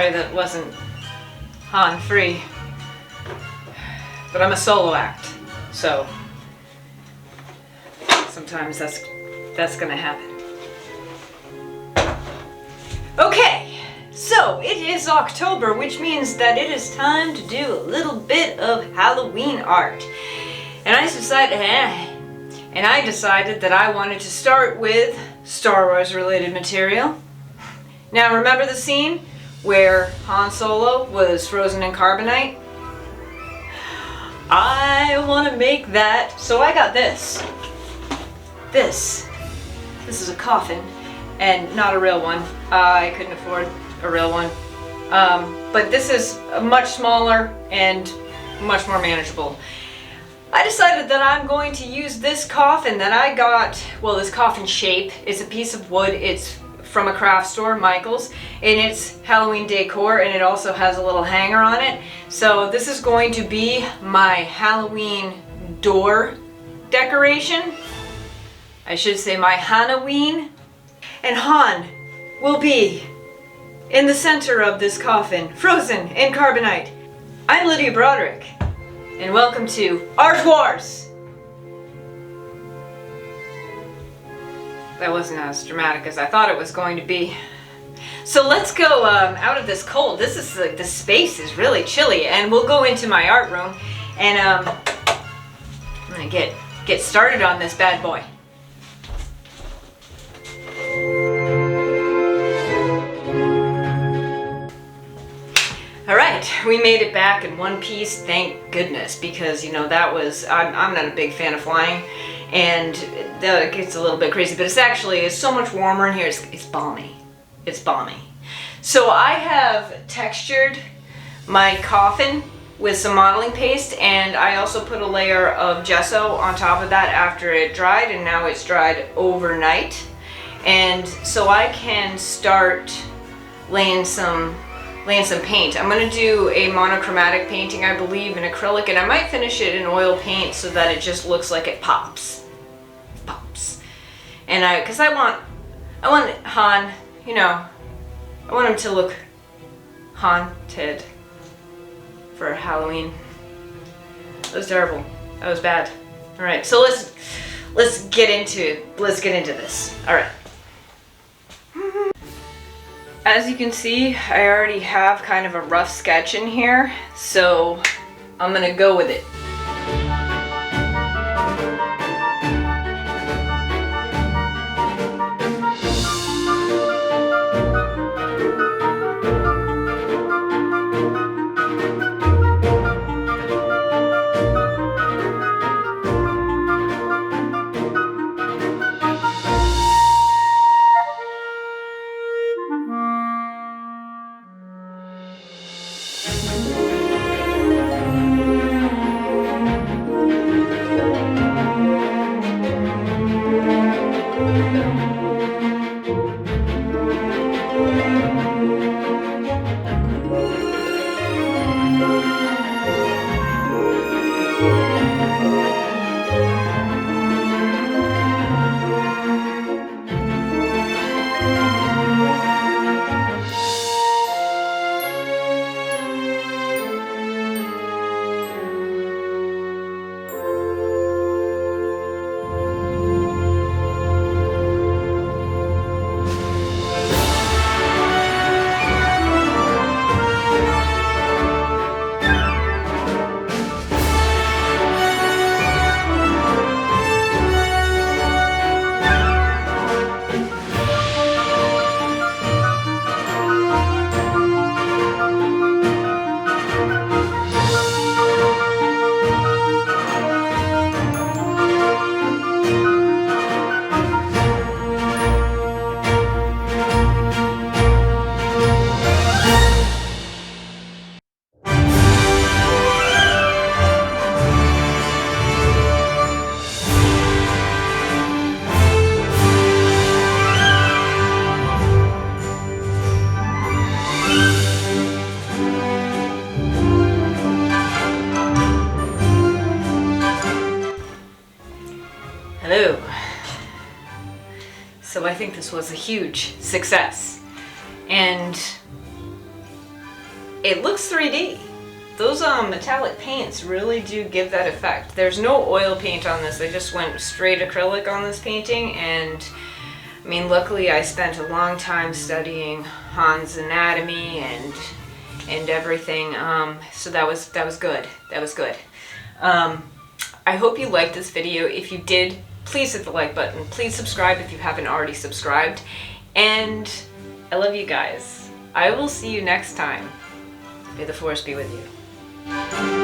sorry that wasn't Han free. But I'm a solo act, so sometimes that's gonna happen. Okay, so it is October, which means that it is time to do a little bit of Halloween art. And I decided that I wanted to start with Star Wars related material. Now remember the scene where Han Solo was frozen in carbonite? I want to make that, so I got this. This is a coffin, and not a real one. I couldn't afford a real one. But this is much smaller and much more manageable. I decided that I'm going to use this coffin that I got, well, this coffin shape. It's a piece of wood. It's from a craft store, Michael's, and it's Halloween decor, and it also has a little hanger on it. So this is going to be my Halloween door decoration. I should say my Han-oween. And Han will be in the center of this coffin, frozen in carbonite. I'm Lydia Broderick, and welcome to Art Wars! That wasn't as dramatic as I thought it was going to be. So let's go out of this cold. This is like, the space is really chilly, and we'll go into my art room, and I'm gonna get started on this bad boy. All right, we made it back in one piece, thank goodness, because you know that was, I'm not a big fan of flying, and it gets a little bit crazy, but it's so much warmer in here, it's balmy. It's balmy. So I have textured my coffin with some modeling paste, and I also put a layer of gesso on top of that after it dried, and now it's dried overnight. And so I can start laying some paint. I'm going to do a monochromatic painting, I believe, in acrylic, and I might finish it in oil paint so that it just looks like it pops. And because I want Han, you know, I want him to look haunted for Halloween. That was terrible. That was bad. All right, so let's get into this. All right. As you can see, I already have kind of a rough sketch in here, so I'm gonna go with it. Hello. So I think this was a huge success, and it looks 3D. Those metallic paints really do give that effect. There's no oil paint on this. I just went straight acrylic on this painting, and I mean, luckily I spent a long time studying Han's anatomy and everything. So that was good. That was good. I hope you liked this video. If you did, please hit the like button. Please subscribe if you haven't already subscribed. And I love you guys. I will see you next time. May the force be with you.